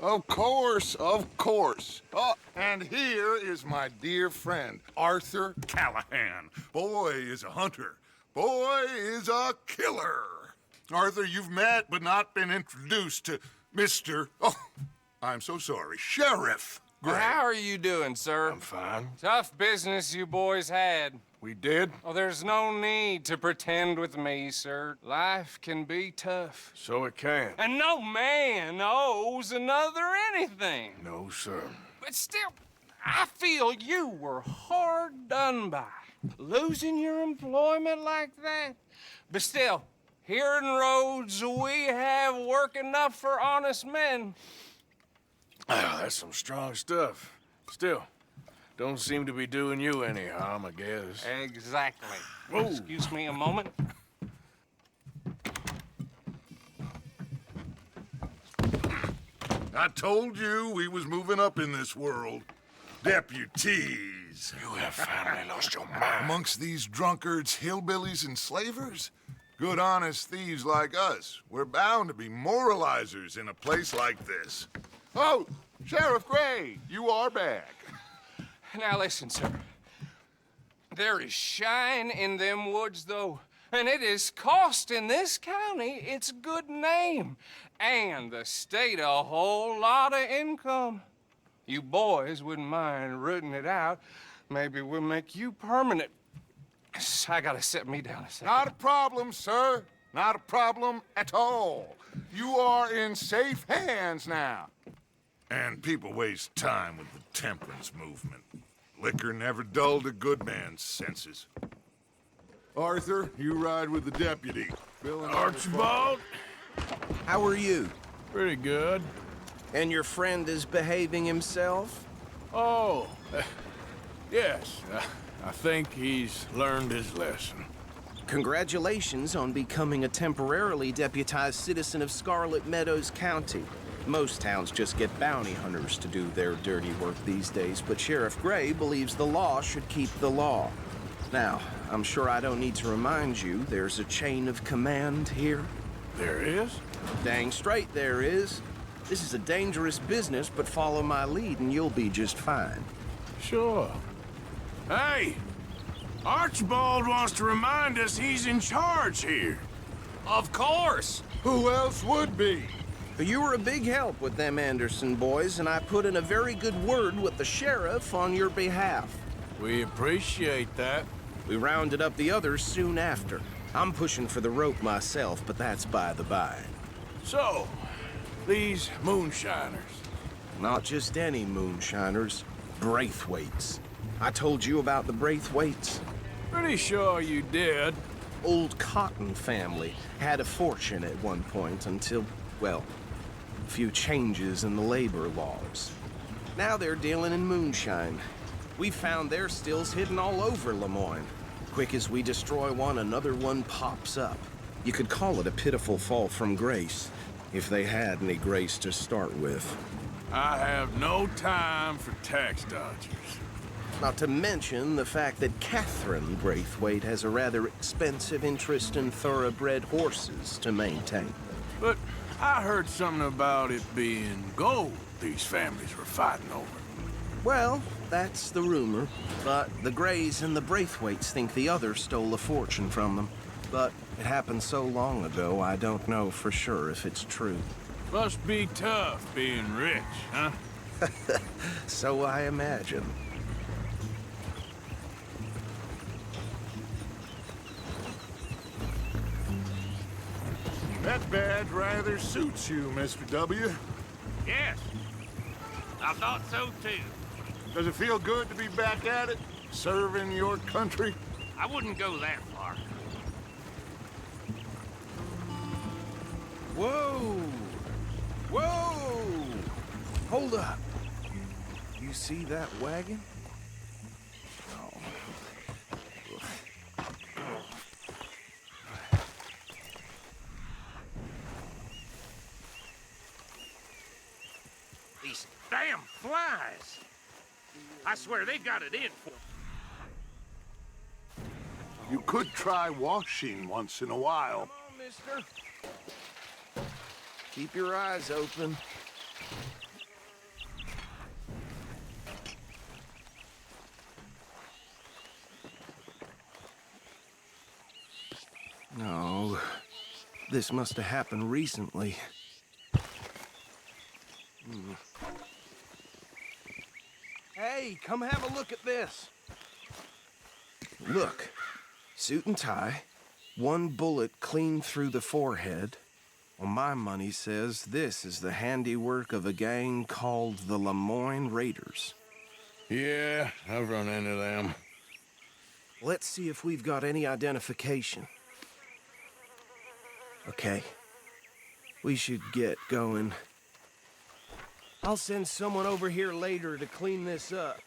Of course, of course. Oh, and here is my dear friend, Arthur Callahan. Boy is a hunter. Boy is a killer. Arthur, you've met but not been introduced to Mr. Oh, I'm so sorry, Sheriff Gray. How are you doing, sir? I'm fine. Tough business you boys had. We did? Oh, there's no need to pretend with me, sir. Life can be tough. So it can. And no man owes another anything. No, sir. But still, I feel you were hard done by. Losing your employment like that. But still, here in Rhodes, we have work enough for honest men. Oh, that's some strong stuff. Still, don't seem to be doing you any harm, I guess. Exactly. Whoa. Excuse me a moment. I told you we was moving up in this world. Deputies. You have finally lost your mind. Amongst these drunkards, hillbillies, and slavers? Good, honest thieves like us. We're bound to be moralizers in a place like this. Oh, Sheriff Gray, you are back. Now listen, sir. There is shine in them woods, though, and it is costing this county its good name and the state a whole lot of income. You boys wouldn't mind rooting it out. Maybe we'll make you permanent. I gotta set me down a second. Not a problem, sir. Not a problem at all. You are in safe hands now. And people waste time with the temperance movement. Liquor never dulled a good man's senses. Arthur, you ride with the deputy. Bill and Archibald? How are you? Pretty good. And your friend is behaving himself? Oh, yes. I think he's learned his lesson. Congratulations on becoming a temporarily deputized citizen of Scarlet Meadows County. Most towns just get bounty hunters to do their dirty work these days, but Sheriff Gray believes the law should keep the law. Now, I'm sure I don't need to remind you there's a chain of command here. There is? Dang straight there is. This is a dangerous business, but follow my lead and you'll be just fine. Sure. Hey! Archibald wants to remind us he's in charge here. Of course. Who else would be? You were a big help with them Anderson boys, and I put in a very good word with the sheriff on your behalf. We appreciate that. We rounded up the others soon after. I'm pushing for the rope myself, but that's by the by. So, these moonshiners. Not just any moonshiners, Braithwaites. I told you about the Braithwaites. Pretty sure you did. Old Cotton family had a fortune at one point until, well, a few changes in the labor laws. Now they're dealing in moonshine. We found their stills hidden all over Lemoyne. Quick as we destroy one, another one pops up. You could call it a pitiful fall from grace, if they had any grace to start with. I have no time for tax dodgers. Not to mention the fact that Catherine Braithwaite has a rather expensive interest in thoroughbred horses to maintain. But I heard something about it being gold these families were fighting over. Well, that's the rumor. But the Grays and the Braithwaites think the other stole a fortune from them. But it happened so long ago, I don't know for sure if it's true. Must be tough being rich, huh? So I imagine. That badge rather suits you, Mr. W. Yes, I thought so too. Does it feel good to be back at it, serving your country? I wouldn't go that far. Whoa! Whoa! Hold up. You see that wagon? These damn flies. I swear they got it in for. You could try washing once in a while. Come on, mister. Keep your eyes open. No, this must have happened recently. Hey, come have a look at this. Look, suit and tie, one bullet clean through the forehead. Well, my money says this is the handiwork of a gang called the Lemoyne Raiders. Yeah, I've run into them. Let's see if we've got any identification. Okay. We should get going. I'll send someone over here later to clean this up.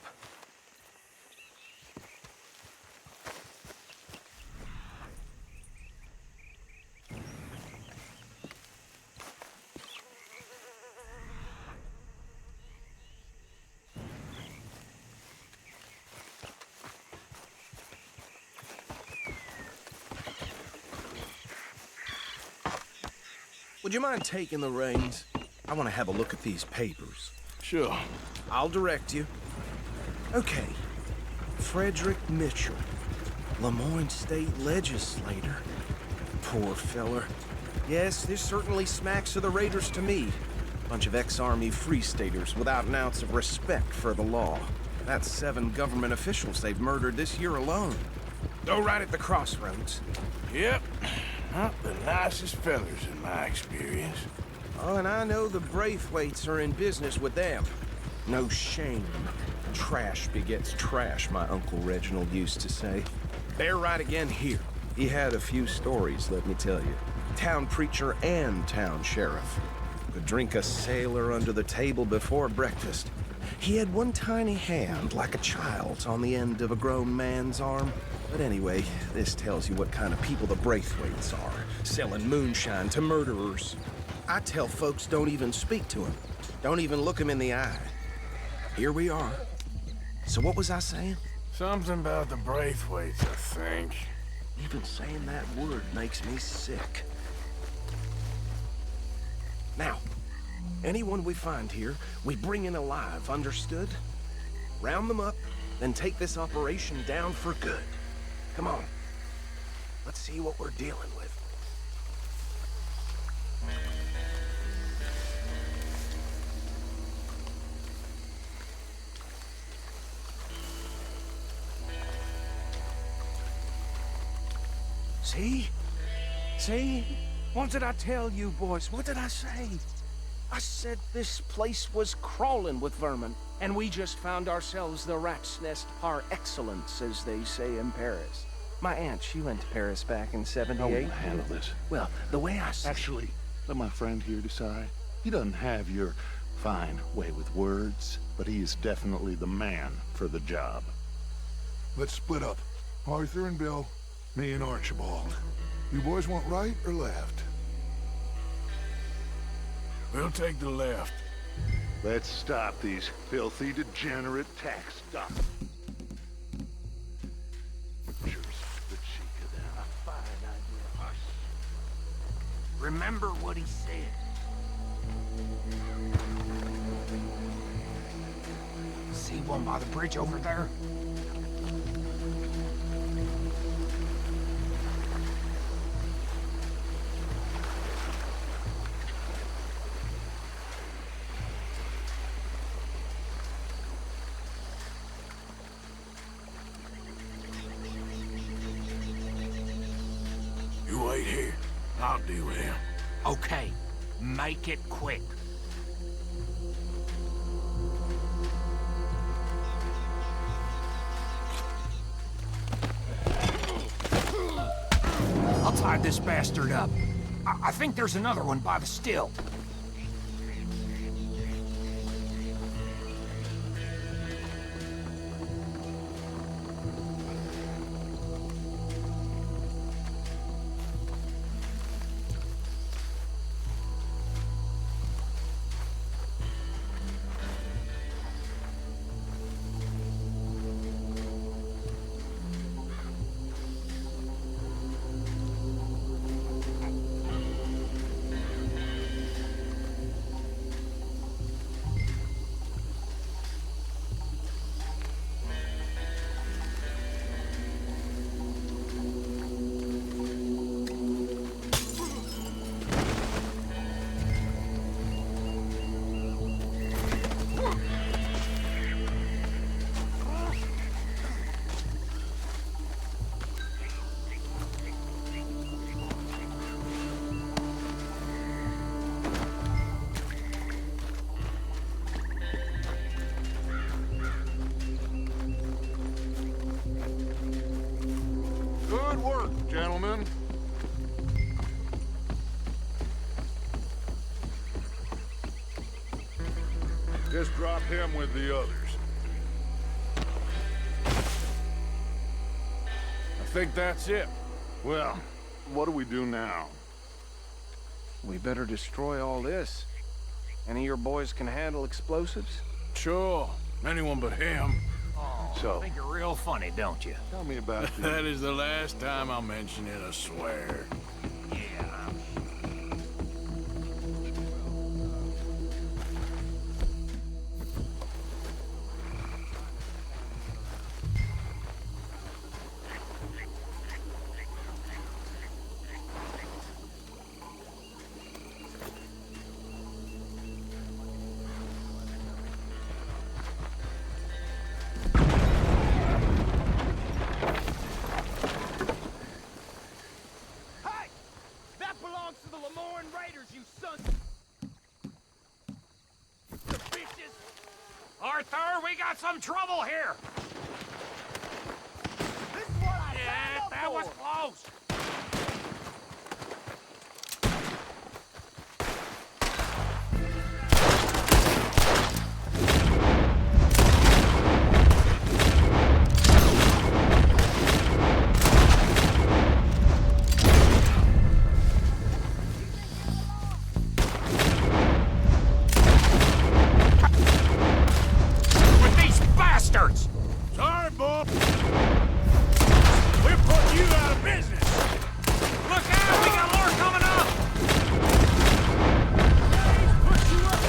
Would you mind taking the reins? I want to have a look at these papers. Sure. I'll direct you. Okay. Frederick Mitchell, Lemoyne State Legislator. Poor feller. Yes, this certainly smacks of the Raiders to me. Bunch of ex-Army Free Staters without an ounce of respect for the law. That's 7 government officials they've murdered this year alone. Go right at the crossroads. Yep. Not the nicest fellas in my experience. Oh, and I know the Braithwaites are in business with them. No shame. Trash begets trash, my Uncle Reginald used to say. They're right again here. He had a few stories, let me tell you. Town preacher and town sheriff. Could drink a sailor under the table before breakfast. He had one tiny hand, like a child's, on the end of a grown man's arm. But anyway, this tells you what kind of people the Braithwaites are, selling moonshine to murderers. I tell folks don't even speak to him. Don't even look him in the eye. Here we are. So what was I saying? Something about the Braithwaites, I think. Even saying that word makes me sick. Now, anyone we find here, we bring in alive, understood? Round them up, then take this operation down for good. Come on. Let's see what we're dealing with. See? See? What did I tell you, boys? What did I say? I said this place was crawling with vermin, and we just found ourselves the rat's nest par excellence, as they say in Paris. My aunt, she went to Paris back in '78. I will handle this. Well, the way I see Actually, let my friend here decide. He doesn't have your fine way with words, but he is definitely the man for the job. Let's split up. Arthur and Bill, me and Archibald. You boys want right or left? We'll take the left. Let's stop these filthy, degenerate tax dumps. Sure, the cheek of them. A fine idea. Remember what he said. See one by the bridge over there? You wait here. I'll deal with him. Okay, make it quick. I'll tie this bastard up. I think there's another one by the still. gentlemen. Just drop him with the others. I think that's it. Well, what do we do now? We better destroy all this. Any of your boys can handle explosives? Sure. Anyone but him. So, Think you're real funny, don't you? tell me about That is the last time I'll mention it, I swear. Yeah. Arthur, we got some trouble here! This is what I signed up that was close! Sorry, Bob. We're putting you out of business. Look out! We got more coming up! Put you up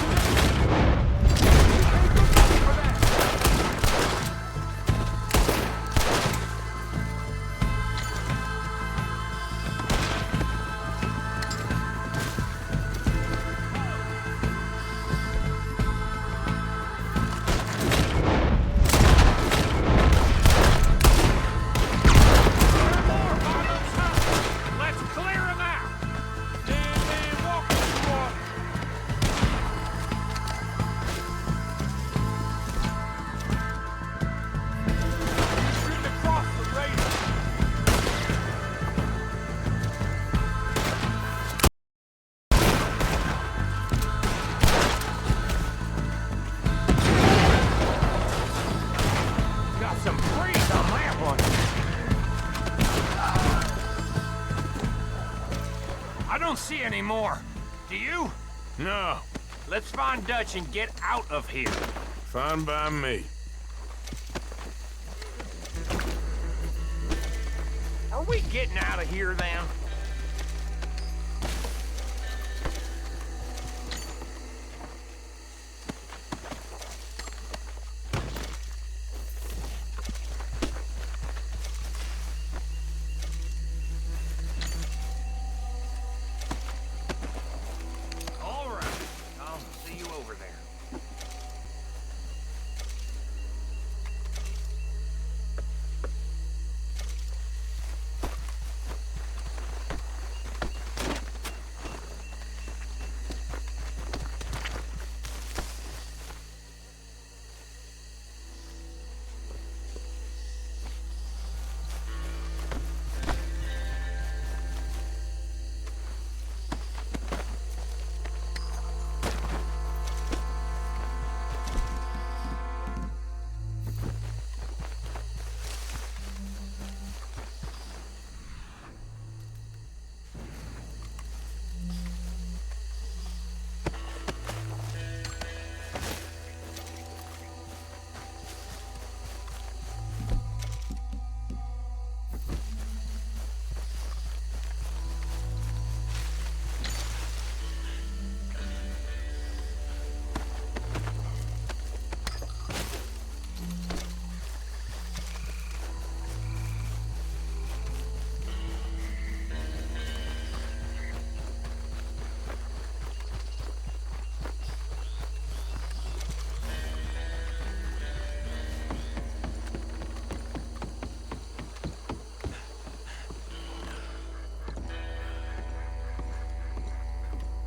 Let's clear him out! Dead man walking through water. Shooting across the radar. Got some freeze on that one. I don't see any more. Do you? No, Let's find Dutch and get out of here. fine by me. Are we getting out of here then? All right. I'll see you over there.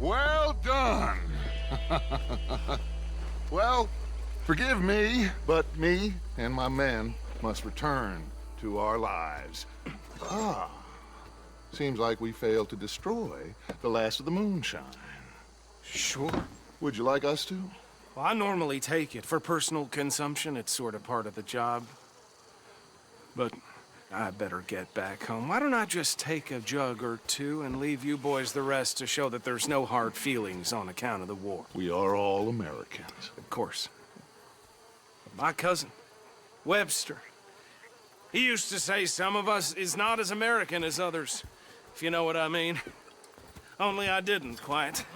Well done. Well, forgive me, but me and my men must return to our lives. Seems like we failed to destroy the last of the moonshine. Sure. Would you like us to? Well, I normally take it. For personal consumption, it's sort of part of the job. But I better get back home. Why don't I just take a jug or two and leave you boys the rest to show that there's no hard feelings on account of the war? We are all Americans. Of course. My cousin, Webster, he used to say some of us is not as American as others, if you know what I mean. Only I didn't quite.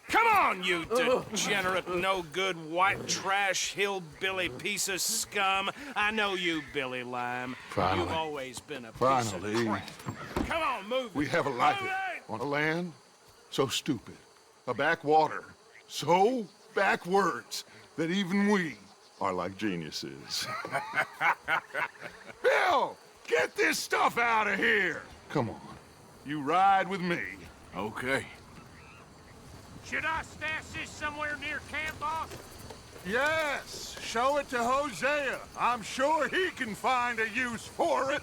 Come on, you degenerate, no-good, white trash, hillbilly piece of scum. I know you, Billy Lime. Finally. You've always been a piece Finally. of crap. Come on, move We it. have a life Move it! on a land so stupid, a backwater so backwards that even we are like geniuses. Bill, get this stuff out of here. Come on, you ride with me. Okay. Should I stash this somewhere near camp, boss? Yes, show it to Hosea. I'm sure he can find a use for it.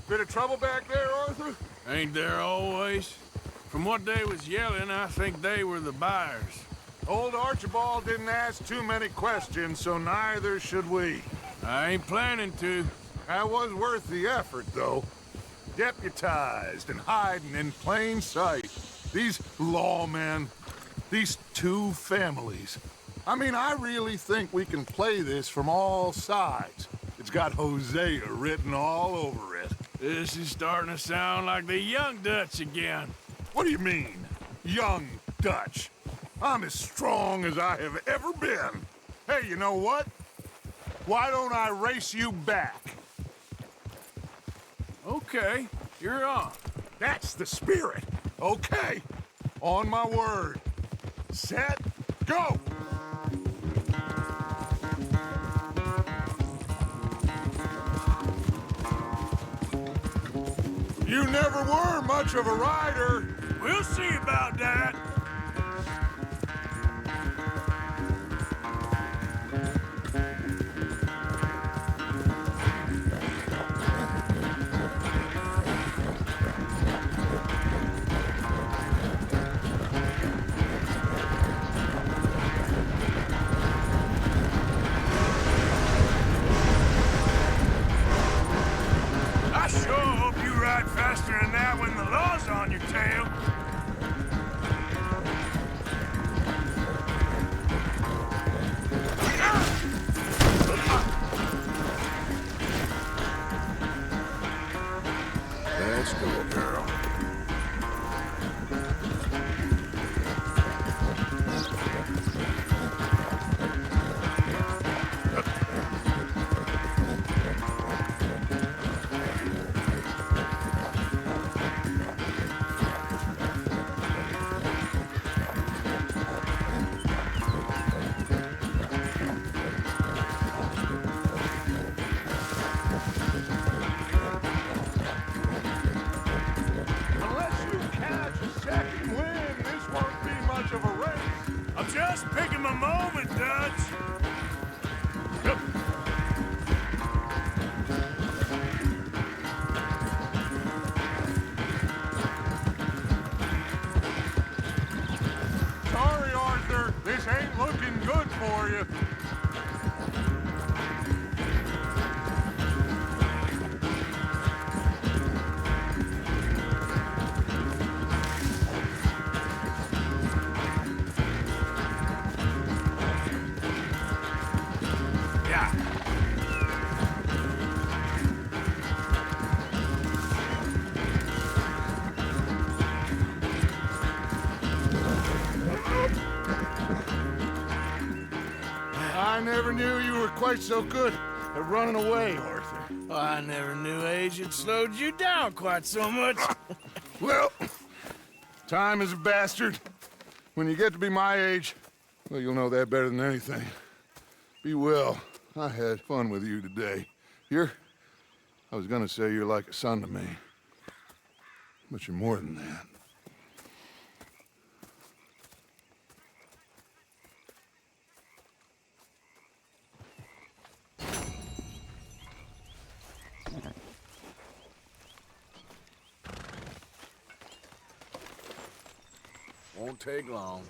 Bit of trouble back there, Arthur? Ain't there always? From what they was yelling, I think they were the buyers. Old Archibald didn't ask too many questions, so neither should we. I ain't planning to. That was worth the effort, though. Deputized and hiding in plain sight. These lawmen, these two families. I mean, I really think we can play this from all sides. It's got Hosea written all over it. This is starting to sound like the Young Dutch again. What do you mean, young Dutch? I'm as strong as I have ever been. Hey, you know what? Why don't I race you back? Okay, you're on. That's the spirit. Okay, on my word. Set, go! You never were much of a rider. We'll see about that. I sure hope you ride faster than that when the law's on your tail. Let's go, girl. Unless you catch a second wind, this won't be much of a race. I'm just picking my moment, Dutch. Sorry, Arthur. This ain't looking good for you. Yeah. I never knew you were quite so good at running away, Arthur. I never knew age had slowed you down quite so much. Well, time is a bastard. When you get to be my age, well, you'll know that better than anything. Be well. I had fun with you today. I was gonna say you're like a son to me. But you're more than that. Won't take long.